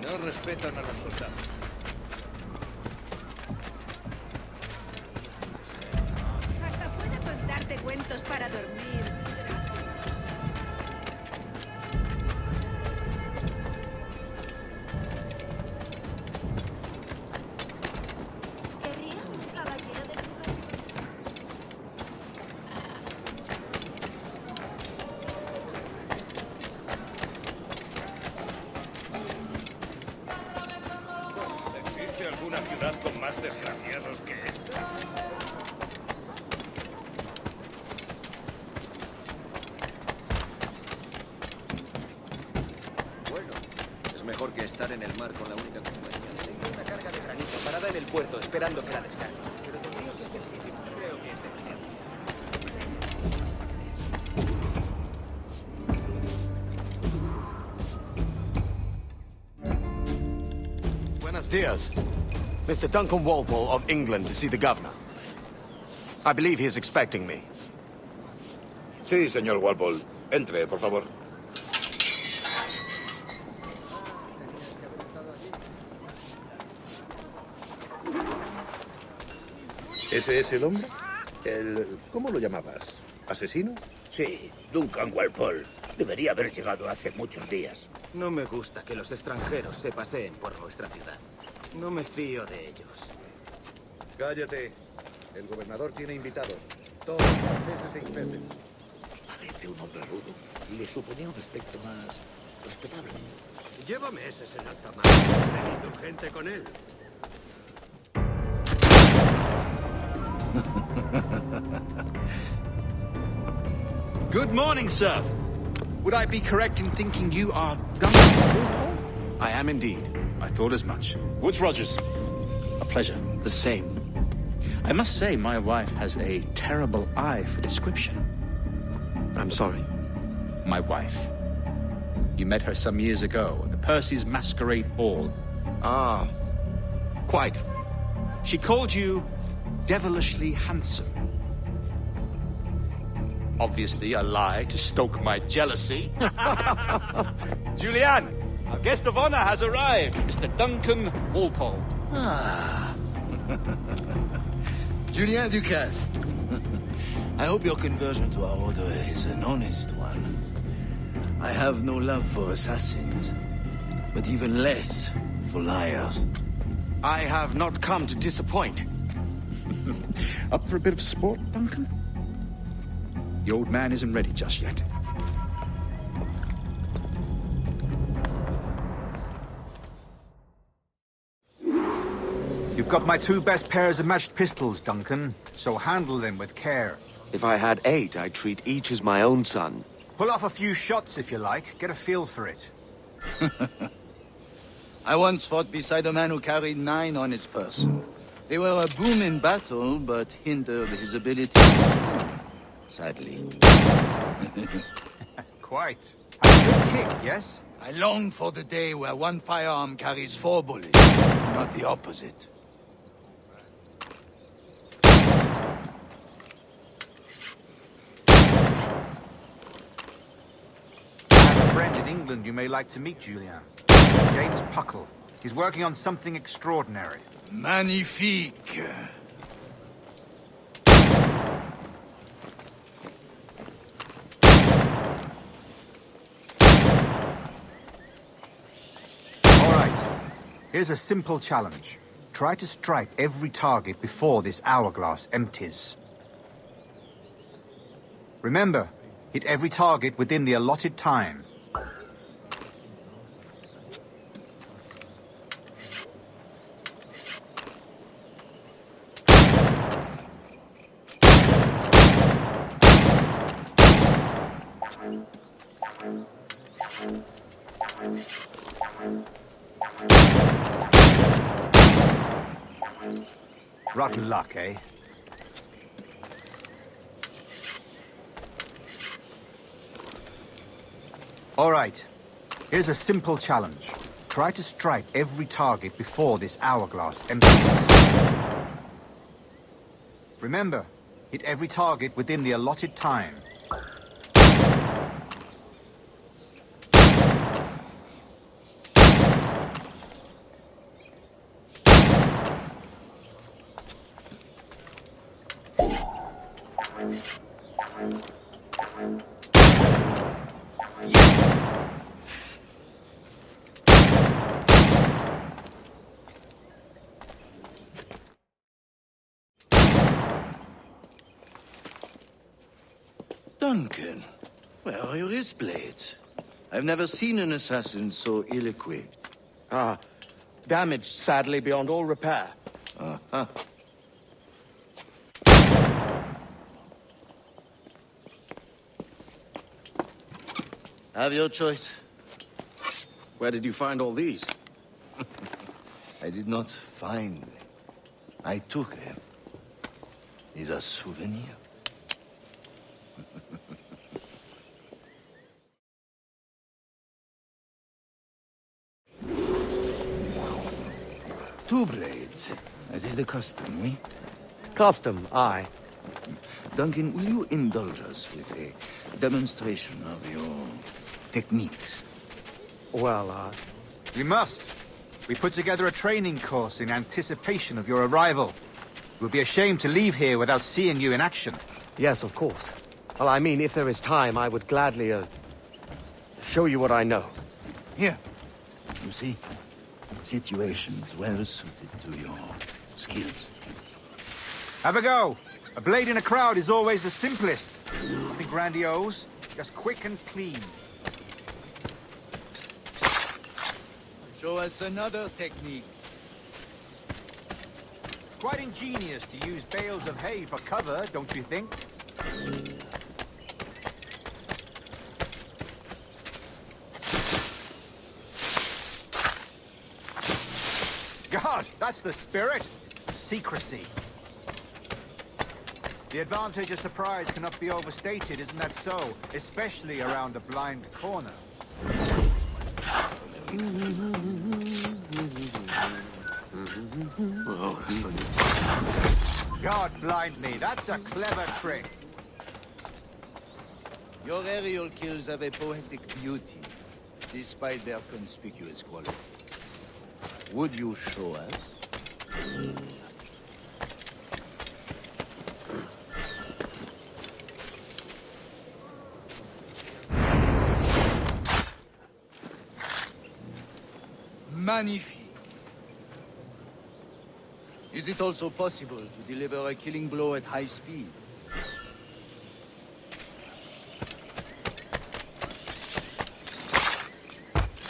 No respetan a los soldados. Hasta puede contarte cuentos para dormir. ¿Querría un caballero de tu ¿Existe alguna ciudad con más desgraciados que esta? Bueno, es mejor que estar en el mar con la única compañía. Tengo una carga de granito parada en el puerto esperando que la descargue. Pero tendría que hacer sitio. Creo que es demasiado. Buenos dias. Mr. Duncan Walpole of England to see the governor. I believe he is expecting me. Sí, señor Walpole. Entre, por favor. ¿Ese es el hombre? ¿Cómo lo llamabas? ¿Asesino? Sí, Duncan Walpole. Debería haber llegado hace muchos días. No me gusta que los extranjeros se paseen por nuestra ciudad. No me fío de ellos. Cállate. El gobernador tiene invitados. Todos los franceses e ingleses. Parece un hombre rudo. Le suponía un aspecto más respetable. Lleva meses en alta mar. Necesito gente con él. Good morning, sir. Would I be correct in thinking you are Duncan? I am indeed. I thought as much. Woods Rogers. A pleasure. The same. I must say, my wife has a terrible eye for description. I'm sorry. My wife. You met her some years ago at the Percy's Masquerade Ball. Ah, quite. She called you devilishly handsome. Obviously a lie to stoke my jealousy. Julianne, our guest of honor has arrived, Mr. Duncan Walpole. Ah. Julien Ducasse. I hope your conversion to our order is an honest one. I have no love for assassins, but even less for liars. I have not come to disappoint. Up for a bit of sport, Duncan? The old man isn't ready just yet. You've got my two best pairs of matched pistols, Duncan, so handle them with care. If I had 8, I'd treat each as my own son. Pull off a few shots if you like, get a feel for it. I once fought beside a man who carried 9 on his person. They were a boom in battle, but hindered his ability to swim, sadly. Quite. A good kick, yes? I long for the day where one firearm carries 4 bullets, not the opposite. I have a friend in England you may like to meet, Julien. James Puckle. He's working on something extraordinary. Magnifique! All right. Here's a simple challenge. Try to strike every target before this hourglass empties. Remember, hit every target within the allotted time. Rotten luck, eh? All right. Here's a simple challenge. Try to strike every target before this hourglass empties. Remember, hit every target within the allotted time. Duncan, where are your wrist blades? I've never seen an assassin so ill-equipped. Ah, damaged sadly beyond all repair. Uh-huh. Have your choice. Where did you find all these? I did not find them. I took them. These are souvenirs. Two blades, as is the custom, eh? Custom, aye. Duncan, will you indulge us with a demonstration of your techniques? Well, We must. We put together a training course in anticipation of your arrival. It would be a shame to leave here without seeing you in action. yes, of course. Well, I mean, if there is time, I would gladly, show you what I know. Here. You see? Situations well suited to your skills. Have a go. A blade in a crowd is always the simplest. Nothing grandiose, just quick and clean. Show us another technique. Quite ingenious to use bales of hay for cover, don't you think? God, that's the spirit. Secrecy. The advantage of surprise cannot be overstated, isn't that so? Especially around a blind corner. God blind me, that's a clever trick. Your aerial kills have a poetic beauty, despite their conspicuous quality. Would you show us? Magnifique. Is it also possible to deliver a killing blow at high speed?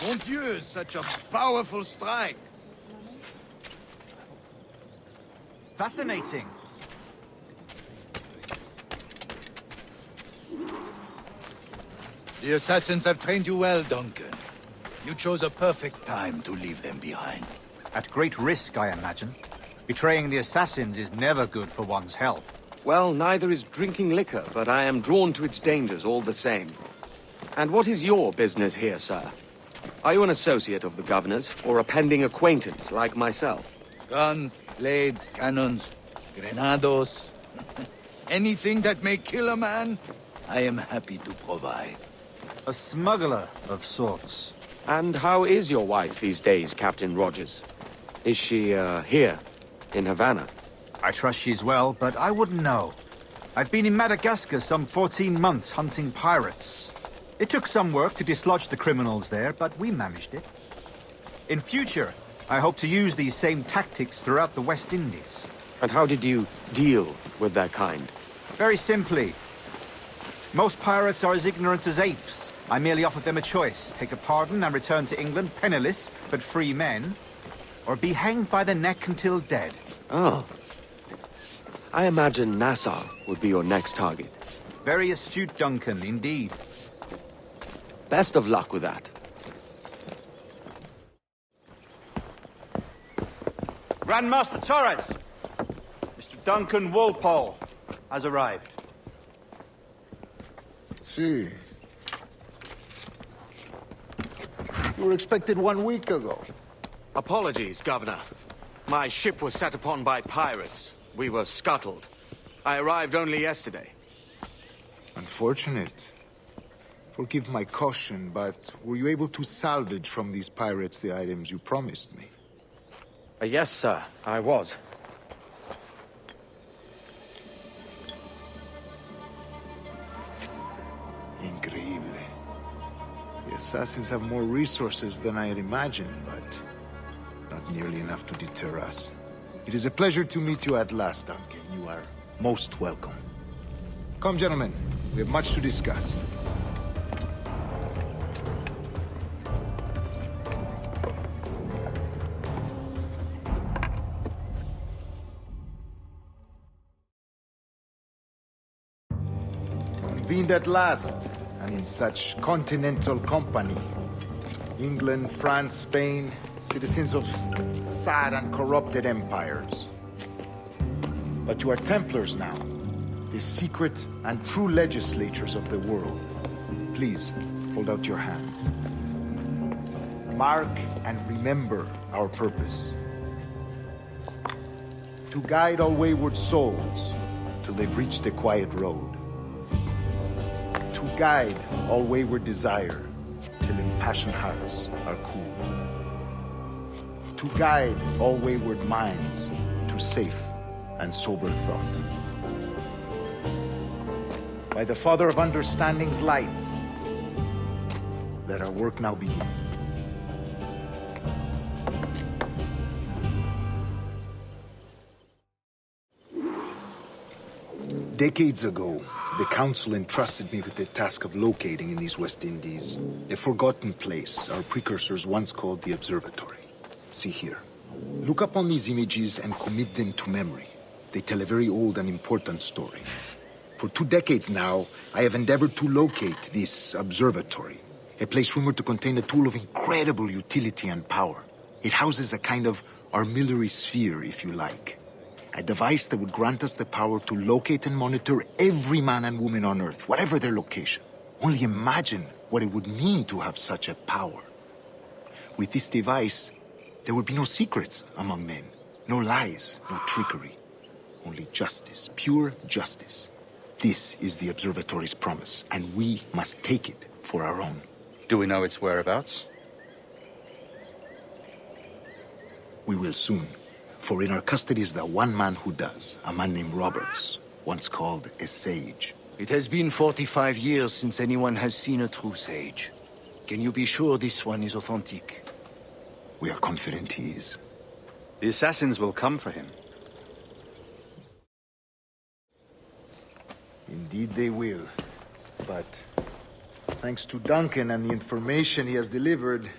Mon Dieu, such a powerful strike! Fascinating. The assassins have trained you well, Duncan. You chose a perfect time to leave them behind. At great risk, I imagine. Betraying the assassins is never good for one's health. Well, neither is drinking liquor, but I am drawn to its dangers all the same. And what is your business here, sir? Are you an associate of the governor's, or a pending acquaintance like myself? Guns, blades, cannons, grenados. Anything that may kill a man, I am happy to provide. A smuggler of sorts. And how is your wife these days, Captain Rogers? Is she, here, in Havana? I trust she's well, but I wouldn't know. I've been in Madagascar some 14 months hunting pirates. It took some work to dislodge the criminals there, but we managed it. In future, I hope to use these same tactics throughout the West Indies. And how did you deal with their kind? Very simply. Most pirates are as ignorant as apes. I merely offered them a choice. Take a pardon and return to England penniless, but free men. Or be hanged by the neck until dead. Oh. I imagine Nassau would be your next target. Very astute, Duncan, indeed. Best of luck with that. Grandmaster Torres! Mr. Duncan Walpole has arrived. Sí. You were expected 1 week ago. Apologies, Governor. My ship was set upon by pirates. We were scuttled. I arrived only yesterday. Unfortunate. Forgive my caution, but were you able to salvage from these pirates the items you promised me? Yes, sir, I was. Increíble. The assassins have more resources than I had imagined, but not nearly enough to deter us. It is a pleasure to meet you at last, Duncan. You are most welcome. Come, gentlemen. We have much to discuss. Convened at last, and in such continental company. England, France, Spain, citizens of sad and corrupted empires. But you are Templars now, the secret and true legislators of the world. Please, hold out your hands. Mark and remember our purpose. To guide all wayward souls till they've reached a quiet road. To guide all wayward desire till impassioned hearts are cool. To guide all wayward minds to safe and sober thought. By the Father of Understanding's light, let our work now begin. Decades ago, the Council entrusted me with the task of locating in these West Indies a forgotten place our precursors once called the Observatory. See here. Look upon these images and commit them to memory. They tell a very old and important story. For 2 decades now, I have endeavored to locate this observatory, a place rumored to contain a tool of incredible utility and power. It houses a kind of armillary sphere, if you like. A device that would grant us the power to locate and monitor every man and woman on Earth, whatever their location. Only imagine what it would mean to have such a power. With this device, there would be no secrets among men, no lies, no trickery. Only justice, pure justice. This is the Observatory's promise, and we must take it for our own. Do we know its whereabouts? We will soon. For in our custody is the one man who does, a man named Roberts, once called a sage. It has been 45 years since anyone has seen a true sage. Can you be sure this one is authentic? We are confident he is. The assassins will come for him. Indeed they will. But thanks to Duncan and the information he has delivered,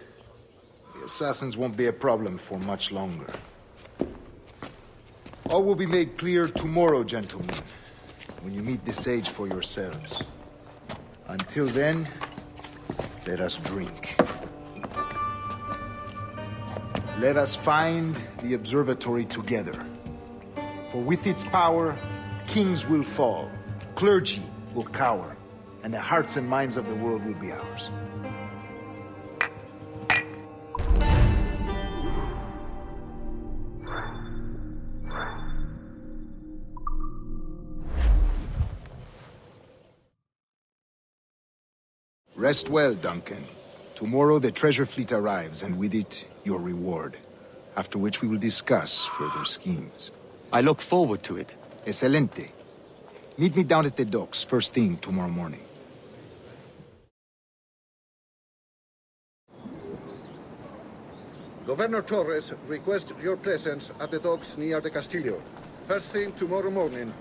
the assassins won't be a problem for much longer. All will be made clear tomorrow, gentlemen, when you meet the sage for yourselves. Until then, let us drink. Let us find the observatory together. For with its power, kings will fall, clergy will cower, and the hearts and minds of the world will be ours. Rest well, Duncan. Tomorrow the treasure fleet arrives, and with it, your reward. After which we will discuss further schemes. I look forward to it. Excelente. Meet me down at the docks first thing tomorrow morning. Governor Torres requests your presence at the docks near the Castillo. First thing tomorrow morning.